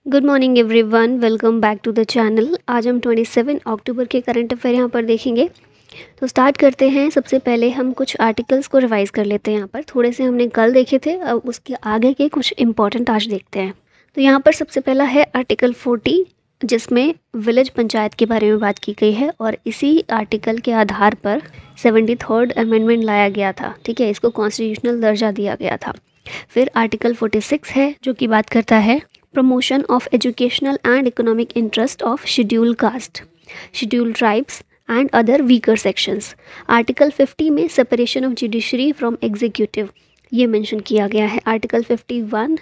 Good morning everyone, welcome back to the channel. आज हम 27 अक्टूबर के करंट अफेयर यहाँ पर देखेंगे। तो स्टार्ट करते हैं। सबसे पहले हम कुछ आर्टिकल्स को रिवाइज कर लेते हैं। यहाँ पर थोड़े से हमने कल देखे थे, अब उसके आगे के कुछ इंपॉर्टेंट आज देखते हैं। तो यहाँ पर सबसे पहला है आर्टिकल 40, जिसमें विलेज पंचायत के बारे में बात की गई है और इसी आर्टिकल के आधार पर 73rd अमेंडमेंट लाया गया था। ठीक है, इसको कॉन्स्टिट्यूशनल दर्जा दिया गया था। फिर आर्टिकल 46 है जो कि बात करता है promotion of educational and economic interest of scheduled caste, scheduled tribes and other weaker sections. Article 50 में separation of judiciary from executive ये मेंशन किया गया है। आर्टिकल 51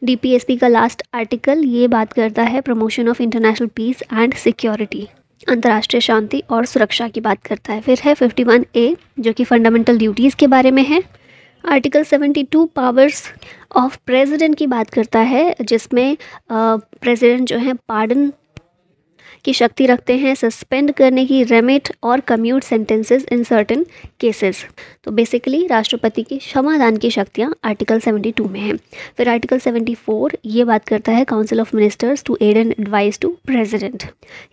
डीपीएसपी का लास्ट आर्टिकल, ये बात करता है promotion of international peace and security, अंतर्राष्ट्रीय शांति और सुरक्षा की बात करता है। फिर है 51A जो कि फंडामेंटल ड्यूटीज़ के बारे में है। आर्टिकल 72 पावर्स ऑफ प्रेसिडेंट की बात करता है, जिसमें प्रेसिडेंट जो है पार्डन की शक्ति रखते हैं, सस्पेंड करने की, रेमिट और commute sentences in certain cases. तो बेसिकली राष्ट्रपति की क्षमादान की शक्तियाँ आर्टिकल 72 में हैं। फिर आर्टिकल 74 ये बात करता है council of ministers to aid and advice to president,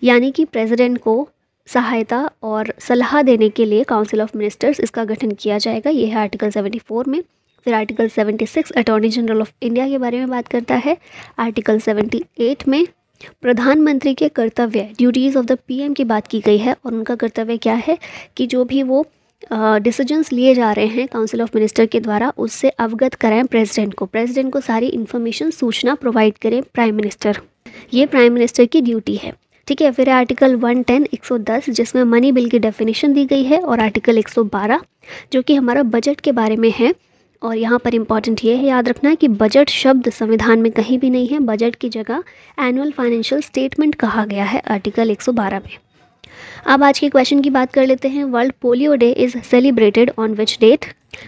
यानी कि प्रेसिडेंट को सहायता और सलाह देने के लिए काउंसिल ऑफ मिनिस्टर्स इसका गठन किया जाएगा। यह है आर्टिकल 74 में। फिर article 76 attorney general of India के बारे में बात करता है। आर्टिकल 78 में प्रधानमंत्री के कर्तव्य, ड्यूटीज़ ऑफ द पीएम की बात की गई है और उनका कर्तव्य क्या है कि जो भी वो डिसीजंस लिए जा रहे हैं काउंसिल ऑफ मिनिस्टर के द्वारा उससे अवगत कराएं प्रेसिडेंट को सारी इन्फॉर्मेशन, सूचना प्रोवाइड करें प्राइम मिनिस्टर। ये प्राइम मिनिस्टर की ड्यूटी है। ठीक है। फिर आर्टिकल 110 जिसमें मनी बिल की डेफिनेशन दी गई है और आर्टिकल 112 जो कि हमारा बजट के बारे में है। और यहाँ पर इम्पॉर्टेंट ये है याद रखना कि बजट शब्द संविधान में कहीं भी नहीं है, बजट की जगह एनुअल फाइनेंशियल स्टेटमेंट कहा गया है आर्टिकल 112 में। अब आज के क्वेश्चन की बात कर लेते हैं। World polio day is celebrated on which date?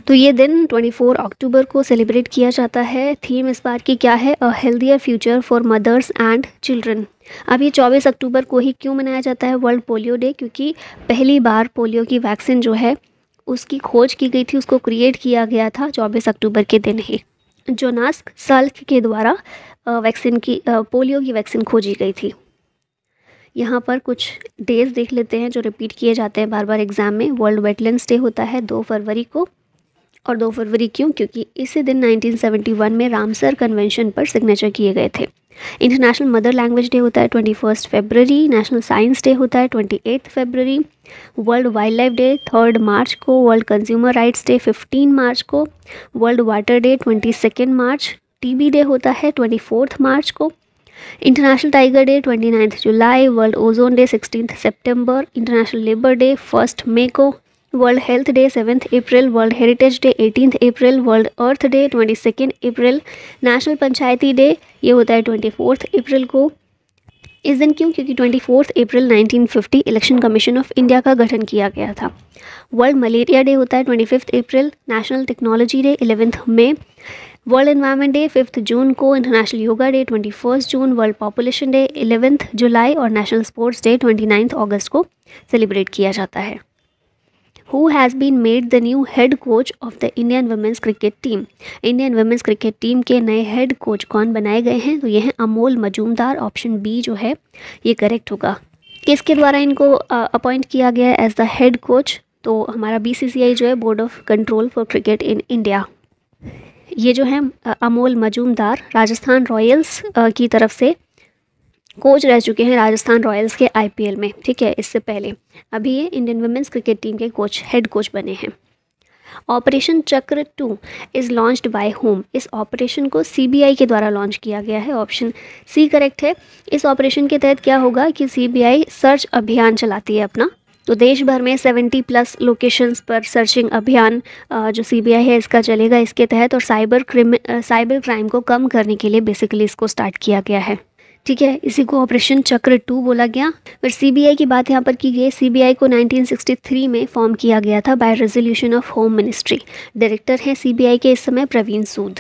तो ये दिन 24 अक्टूबर को सेलिब्रेट किया जाता है। थीम इस बार की क्या है? अ healthier future for mothers and children. अब ये 24 अक्टूबर को ही क्यों मनाया जाता है वर्ल्ड पोलियो डे? क्योंकि पहली बार पोलियो की वैक्सीन जो है उसकी खोज की गई थी, उसको क्रिएट किया गया था 24 अक्टूबर के दिन ही। जोनास साल्क के द्वारा पोलियो की वैक्सीन खोजी गई थी। यहाँ पर कुछ डेज देख लेते हैं जो रिपीट किए जाते हैं बार बार एग्जाम में। वर्ल्ड वेटलैंड्स डे होता है 2 फरवरी को। और 2 फरवरी क्यों? क्योंकि इसी दिन 1971 में रामसर कन्वेंशन पर सिग्नेचर किए गए थे। इंटरनेशनल मदर लैंग्वेज डे होता है 21 फरवरी। नेशनल साइंस डे होता है 28 फरवरी। वर्ल्ड वाइल्ड लाइफ डे 3 मार्च को। वर्ल्ड कंज्यूमर राइट्स डे 15 मार्च को। वर्ल्ड वाटर डे 22 मार्च। टीबी डे होता है 24 मार्च को। इंटरनेशनल टाइगर डे 29 जुलाई। वर्ल्ड ओजोन डे 16 सितंबर। इंटरनेशनल लेबर डे 1 मई को। वर्ल्ड हेल्थ डे 7 अप्रैल। वर्ल्ड हेरिटेज डे 18 अप्रैल। World अर्थ day 22 अप्रैल। National पंचायती day ये होता है 24 अप्रैल को। इस दिन क्यों? क्योंकि 24 अप्रैल 1950 इलेक्शन कमीशन ऑफ इंडिया का गठन किया गया था। वर्ल्ड मलेरिया डे होता है 25 अप्रैल। नेशनल टेक्नोलॉजी डे 11 मई। वर्ल्ड एनवायरनमेंट डे 5 जून को। इंटरनेशनल योगा डे 21 जून। वर्ल्ड पॉपुलेशन डे 11 जुलाई और नेशनल स्पोर्ट्स डे 29 अगस्त को सेलिब्रेट किया जाता है। Who has been made the new head coach of the Indian women's cricket team? Indian women's cricket team के नए head coach कौन बनाए गए हैं? तो ये हैं अमोल मजूमदार। ऑप्शन बी जो है ये करेक्ट होगा। किसके द्वारा इनको अपॉइंट किया गया है एज द हेड कोच? तो हमारा BCCI जो है board of control for cricket in India. ये जो है अमोल मजूमदार राजस्थान रॉयल्स की तरफ से कोच रह चुके हैं राजस्थान रॉयल्स के IPL में। ठीक है, इससे पहले अभी ये इंडियन वुमेन्स क्रिकेट टीम के हेड कोच बने हैं। ऑपरेशन चक्र 2 इज़ लॉन्च्ड बाय होम? इस ऑपरेशन को CBI के द्वारा लॉन्च किया गया है। ऑप्शन सी करेक्ट है। इस ऑपरेशन के तहत क्या होगा कि CBI सर्च अभियान चलाती है अपना। तो देश भर में 70+ लोकेशंस पर सर्चिंग अभियान जो CBI है इसका चलेगा इसके तहत। और साइबर क्राइम को कम करने के लिए बेसिकली इसको स्टार्ट किया गया है। ठीक है, इसी को ऑपरेशन चक्र 2 बोला गया। फिर CBI की बात यहाँ पर की गई। CBI को 1963 में फॉर्म किया गया था by resolution of home ministry. Director हैं CBI के इस समय प्रवीण सूद।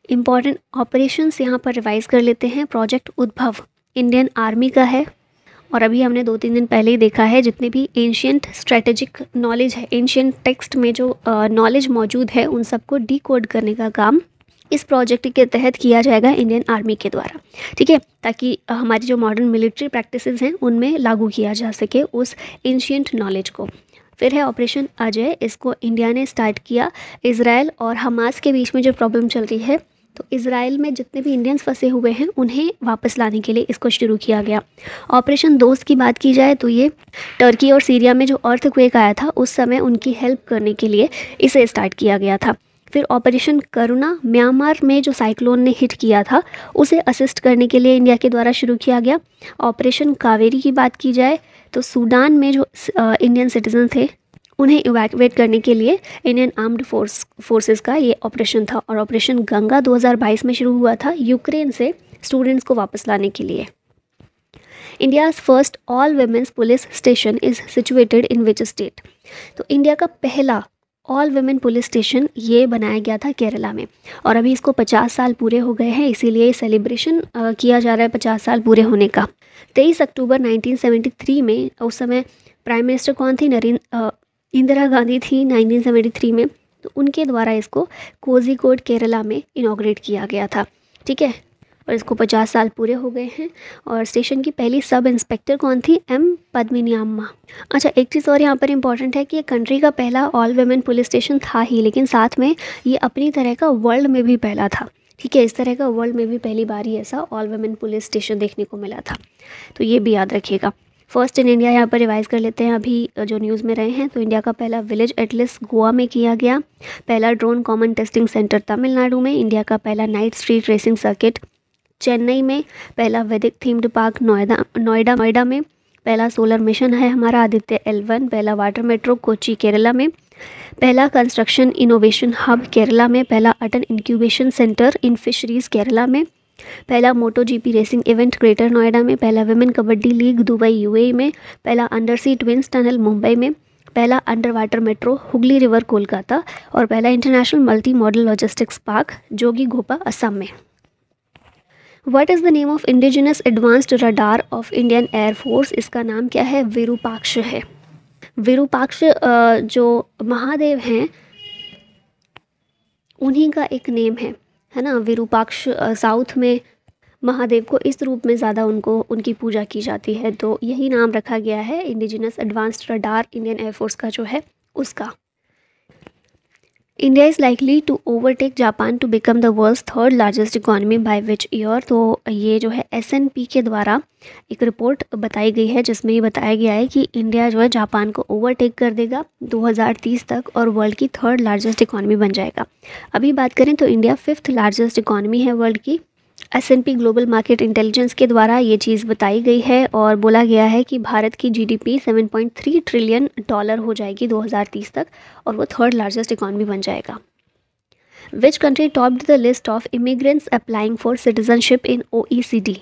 इंपॉर्टेंट ऑपरेशंस यहाँ पर रिवाइज कर लेते हैं। प्रोजेक्ट उद्भव इंडियन आर्मी का है और अभी हमने 2-3 दिन पहले ही देखा है जितने भी एंशियंट स्ट्रेटेजिक नॉलेज है, एंशियंट टेक्स्ट में जो नॉलेज मौजूद है उन सबको डिकोड करने का काम इस प्रोजेक्ट के तहत किया जाएगा इंडियन आर्मी के द्वारा, ठीक है, ताकि हमारी जो मॉडर्न मिलिट्री प्रैक्टिसेस हैं उनमें लागू किया जा सके उस एंशिएंट नॉलेज को। फिर है ऑपरेशन अजय, इसको इंडिया ने स्टार्ट किया। इजराइल और हमास के बीच में जो प्रॉब्लम चल रही है, तो इजराइल में जितने भी इंडियंस फंसे हुए हैं उन्हें वापस लाने के लिए इसको शुरू किया गया। ऑपरेशन दोस्त की बात की जाए तो ये टर्की और सीरिया में जो अर्थक्वेक आया था उस समय उनकी हेल्प करने के लिए इसे स्टार्ट किया गया था। फिर ऑपरेशन करुणा, म्यांमार में जो साइक्लोन ने हिट किया था उसे असिस्ट करने के लिए इंडिया के द्वारा शुरू किया गया। ऑपरेशन कावेरी की बात की जाए तो सूडान में जो इंडियन सिटीजन थे उन्हें इवैक्यूएट करने के लिए इंडियन आर्म्ड फोर्सेस का ये ऑपरेशन था। और ऑपरेशन गंगा 2022 में शुरू हुआ था यूक्रेन से स्टूडेंट्स को वापस लाने के लिए। India's first all women's police station is situated in which state? तो इंडिया का पहला ऑल वुमेन पुलिस स्टेशन ये बनाया गया था केरला में, और अभी इसको 50 साल पूरे हो गए हैं, इसीलिए सेलिब्रेशन किया जा रहा है 50 साल पूरे होने का। 23 अक्टूबर 1973 में, उस समय प्राइम मिनिस्टर कौन थी? इंदिरा गांधी थी 1973 में, तो उनके द्वारा इसको कोझिकोड केरला में इनॉग्रेट किया गया था, ठीक है, और इसको 50 साल पूरे हो गए हैं। और स्टेशन की पहली सब इंस्पेक्टर कौन थी? एम पद्मिनी अम्मा। अच्छा, एक चीज़ और यहाँ पर इम्पॉर्टेंट है कि ये कंट्री का पहला ऑल वुमेन पुलिस स्टेशन था ही, लेकिन साथ में ये अपनी तरह का वर्ल्ड में भी पहला था, ठीक है, इस तरह का वर्ल्ड में भी पहली बार ही ऐसा ऑल वुमेन पुलिस स्टेशन देखने को मिला था, तो ये भी याद रखिएगा। फर्स्ट इन इंडिया यहाँ पर रिवाइज कर लेते हैं अभी जो न्यूज़ में रहे हैं। तो इंडिया का पहला विलेज एटलस गोवा में किया गया, पहला drone common testing centre Tamil Nadu में, इंडिया का पहला night street racing circuit Chennai में, पहला वैदिक थीम्ड पार्क नोएडा में, पहला सोलर मिशन है हमारा आदित्य L1, पहला वाटर मेट्रो कोच्चि केरला में, पहला कंस्ट्रक्शन इनोवेशन हब केरला में, पहला Atal incubation centre in fisheries Kerala में, पहला moto GP racing event greater Noida में, पहला women kabaddi league Dubai UAE में, पहला under sea twins tunnel Mumbai में, पहला under water metro Hooghly river Kolkata, और पहला international multi modal logistics park Jogighopa Assam में। What is the name of indigenous advanced radar of Indian Air Force? इसका नाम क्या है? विरूपाक्ष है। विरूपाक्ष जो महादेव हैं उन्हीं का एक नेम है ना, विरूपाक्ष। साउथ में महादेव को इस रूप में ज़्यादा उनकी पूजा की जाती है, तो यही नाम रखा गया है indigenous advanced radar Indian air force का जो है उसका। India is likely to overtake Japan to become the world's third largest economy by which year? तो ये जो है S&P के द्वारा एक रिपोर्ट बताई गई है जिसमें ये बताया गया है कि इंडिया जो है जापान को ओवरटेक कर देगा 2030 तक और वर्ल्ड की थर्ड लार्जेस्ट इकॉनमी बन जाएगा। अभी बात करें तो इंडिया 5th लार्जेस्ट इकॉनमी है वर्ल्ड की। S&P ग्लोबल मार्केट इंटेलिजेंस के द्वारा ये चीज़ बताई गई है और बोला गया है कि भारत की GDP $7.3 ट्रिलियन हो जाएगी 2030 तक और वो थर्ड लार्जेस्ट इकॉनमी बन जाएगा। Which country topped the list of immigrants applying for citizenship in OECD?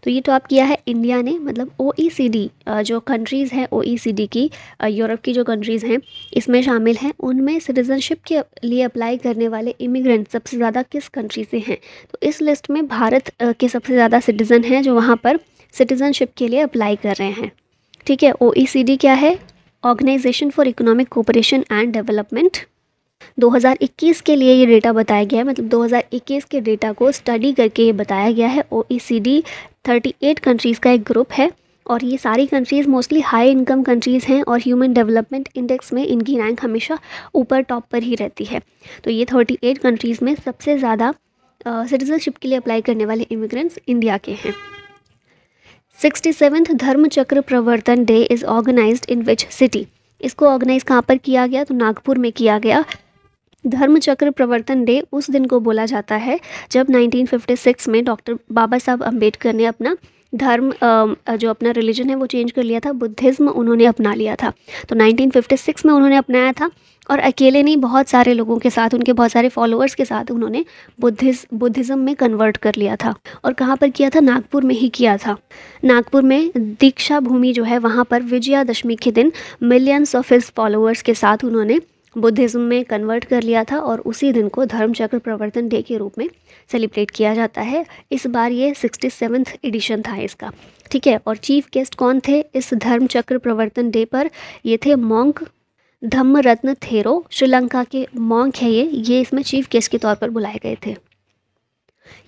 तो ये टॉप किया है इंडिया ने, मतलब OECD जो कंट्रीज़ हैं OECD की, यूरोप की जो कंट्रीज़ हैं इसमें शामिल हैं, उनमें सिटीज़नशिप के लिए अप्लाई करने वाले इमिग्रेंट सबसे ज़्यादा किस कंट्री से हैं? तो इस लिस्ट में भारत के सबसे ज़्यादा सिटीज़न हैं जो वहाँ पर सिटीज़नशिप के लिए अप्लाई कर रहे हैं, ठीक है। OECD क्या है? Organisation for economic cooperation and development. 2021 के लिए ये डेटा बताया गया है, मतलब 2021 के डेटा को स्टडी करके ये बताया गया है। OECD 38 कंट्रीज़ का एक ग्रुप है और ये सारी countries mostly high income countries हैं और ह्यूमन डेवलपमेंट इंडेक्स में इनकी रैंक हमेशा ऊपर टॉप पर ही रहती है। तो ये 38 कंट्रीज़ में सबसे ज़्यादा सिटीजनशिप के लिए अप्लाई करने वाले इमिग्रेंट्स इंडिया के हैं। 67th Dharmachakra Pravartan day is organised in which city? इसको ऑर्गेनाइज कहाँ पर किया गया? तो नागपुर में किया गया। धर्मचक्र प्रवर्तन डे उस दिन को बोला जाता है जब 1956 में डॉक्टर बाबा साहब अम्बेडकर ने अपना धर्म जो अपना रिलीजन है वो चेंज कर लिया था, बुद्धिज़्म उन्होंने अपना लिया था। तो 1956 में उन्होंने अपनाया था और अकेले नहीं, बहुत सारे लोगों के साथ, उनके बहुत सारे फॉलोअर्स के साथ उन्होंने बुद्धिज़्म में कन्वर्ट कर लिया था। और कहाँ पर किया था? नागपुर में ही किया था। नागपुर में दीक्षा भूमि जो है वहाँ पर विजयादशमी के दिन मिलियंस ऑफ हिज फॉलोअर्स के साथ उन्होंने बुद्धिज़्म में कन्वर्ट कर लिया था और उसी दिन को धर्मचक्र प्रवर्तन डे के रूप में सेलिब्रेट किया जाता है। इस बार ये 67th एडिशन था इसका, ठीक है। और चीफ गेस्ट कौन थे इस धर्मचक्र प्रवर्तन डे पर? ये थे मॉन्क धम्मरत्न थेरो, श्रीलंका के मॉन्क है ये इसमें चीफ गेस्ट के तौर पर बुलाए गए थे।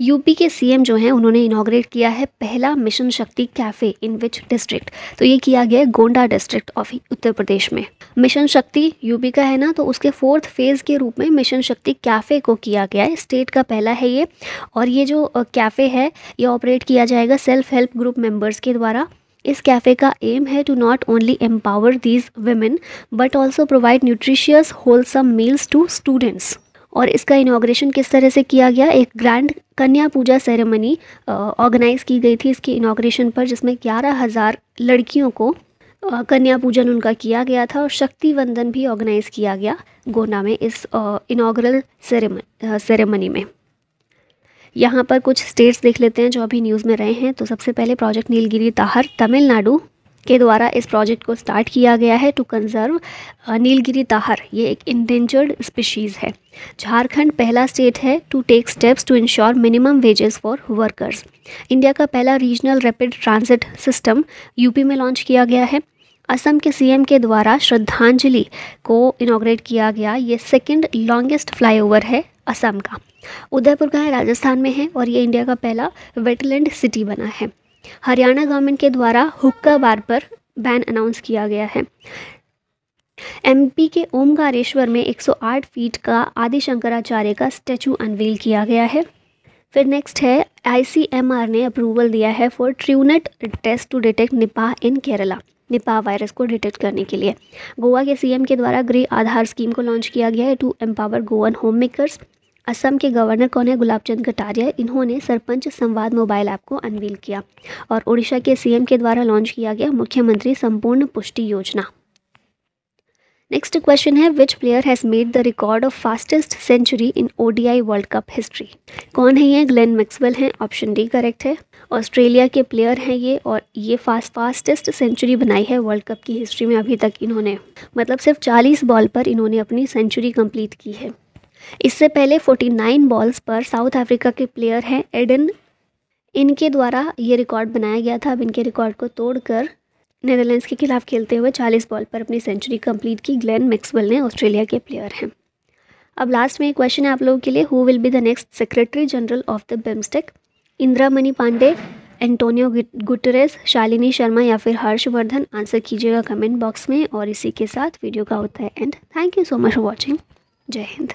यूपी के सीएम जो हैं उन्होंने इनॉग्रेट किया है पहला मिशन शक्ति कैफ़े इन विच डिस्ट्रिक्ट। तो ये किया गया है गोंडा डिस्ट्रिक्ट ऑफ उत्तर प्रदेश में। मिशन शक्ति यूपी का है ना, तो उसके 4th फेज़ के रूप में मिशन शक्ति कैफ़े को किया गया है। स्टेट का पहला है ये, और ये जो कैफ़े है ये ऑपरेट किया जाएगा सेल्फ हेल्प ग्रुप मेंबर्स के द्वारा। इस कैफ़े का एम है to not only empower these women but also provide nutritious wholesome meals to students. और इसका इनॉग्रेशन किस तरह से किया गया, एक ग्रैंड कन्या पूजा सेरेमनी ऑर्गेनाइज की गई थी इसके इनॉग्रेशन पर, जिसमें 11,000 लड़कियों को कन्या पूजन उनका किया गया था, और शक्ति वंदन भी ऑर्गेनाइज किया गया गोंडा में इस इनॉग्रल सेरेमनी में। यहाँ पर कुछ स्टेट्स देख लेते हैं जो अभी न्यूज़ में रहे हैं। तो सबसे पहले प्रोजेक्ट नीलगिरी ताहर तमिलनाडु के द्वारा इस प्रोजेक्ट को स्टार्ट किया गया है टू कंजर्व नीलगिरी ताहर। ये एक इंडेंजर्ड स्पीशीज़ है। झारखंड पहला स्टेट है to take steps to ensure minimum wages for workers. India का पहला regional rapid transit system UP में लॉन्च किया गया है। असम के सीएम के द्वारा श्रद्धांजलि को इनॉग्रेट किया गया। ये 2nd लॉन्गेस्ट फ्लाईओवर है असम का। उदयपुर का है, राजस्थान में है, और ये इंडिया का पहला वेटलैंड सिटी बना है। हरियाणा गवर्नमेंट के द्वारा हुक्का बार पर बैन अनाउंस किया गया है। एमपी के ओमकारेश्वर में 108 फीट का आदि शंकराचार्य का स्टैचू अनवील किया गया है। फिर नेक्स्ट है आईसीएमआर ने अप्रूवल दिया है for Truenat test to detect Nipah in Kerala. Nipah virus को डिटेक्ट करने के लिए गोवा के सीएम के द्वारा गृह आधार स्कीम को लॉन्च किया गया है to empower Goan home makers. Assam के गवर्नर कौन है, गुलाब चंद कटारिया। इन्होंने सरपंच संवाद मोबाइल ऐप को अनवील किया। और उड़ीसा के सीएम के द्वारा लॉन्च किया गया मुख्यमंत्री संपूर्ण पुष्टि योजना। नेक्स्ट क्वेश्चन है which player has made the record of fastest century in ODI world cup history. कौन है ये, ग्लेन मैक्सवेल हैं, ऑप्शन डी करेक्ट है। ऑस्ट्रेलिया के प्लेयर हैं ये, और ये फास्टेस्ट सेंचुरी बनाई है वर्ल्ड कप की हिस्ट्री में अभी तक इन्होंने, मतलब सिर्फ 40 बॉल पर इन्होंने अपनी सेंचुरी कंप्लीट की है। इससे पहले 49 बॉल्स पर साउथ अफ्रीका के प्लेयर हैं एडन, इनके द्वारा ये रिकॉर्ड बनाया गया था। अब इनके रिकॉर्ड को तोड़कर नेदरलैंड्स के खिलाफ खेलते हुए 40 बॉल पर अपनी सेंचुरी कंप्लीट की ग्लेन मैक्सवेल ने, ऑस्ट्रेलिया के प्लेयर हैं। अब लास्ट में एक क्वेश्चन है आप लोगों के लिए, who will be the next secretary general of the BIMSTEC. Indira Mani Pandey, Antonio Guterres, Shalini Sharma या फिर हर्षवर्धन। आंसर कीजिएगा कमेंट बॉक्स में। और इसी के साथ वीडियो का होता है end. Thank you so much for watching. जय हिंद।